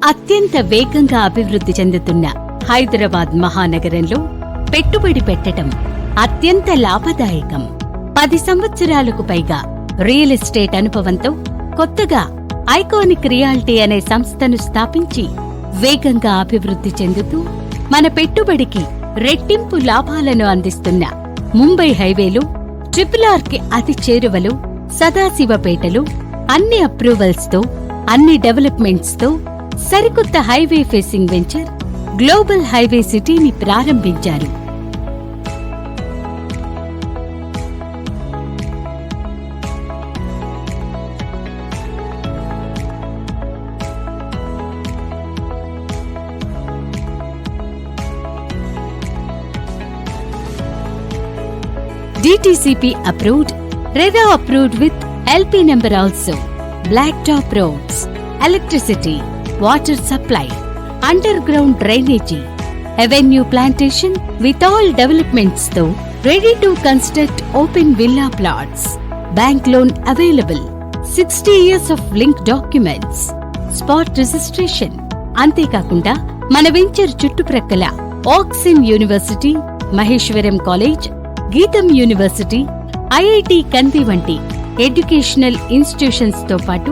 అత్యంత వేగంగా అభివృద్ధి చెందుతున్న హైదరాబాద్ మహానగరంలో పెట్టుబడి పెట్టడం అత్యంత లాభదాయకం. 10 సంవత్సరాలకు పైగా రియల్ ఎస్టేట్ అనుభవంతో కొత్తగా ఐకానిక్ రియాలిటీ అనే సంస్థను స్థాపించి వేగంగా అభివృద్ధి చెందుతూ మన పెట్టుబడికి రెట్టింపు లాభాలను అందిస్తున్న ముంబై హైవేలో RRR కి అతి చేరువలో సదాశివపేటలో అన్ని అప్రూవల్స్ తో అన్ని డెవలప్మెంట్స్ తో సరికొత్త highway facing venture global highway సిటీని ప్రారంభించారు. DTCP approved, RERA approved with LP number also. Blacktop roads, electricity, water supply, underground drainage, avenue plantation with all developments though ready to construct open villa plots. Bank loan available. 60 years of link documents. Spot registration. అంతేకాకుండా మన venture చుట్టుప్రక్కల auxin university, Maheshwaram college, గీతం university, IIT కంది వంటి educational institutions తో పాటు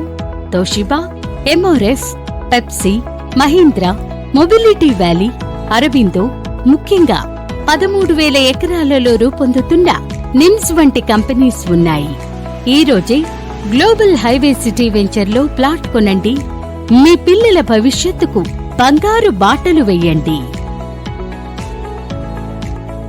Toshiba, MRF, Pepsi, Mahindra, mobility valley, Aurobindo, ముఖ్యంగా 13,000 ఎకరాలలో రూపొందుతున్న నిమ్స్ వంటి కంపెనీస్ ఉన్నాయి. ఈ రోజే గ్లోబల్ హైవే సిటీ వెంచర్లో ప్లాట్ కొనండి. మీ పిల్లల భవిష్యత్తుకు బంగారు బాటలు వెయ్యండి.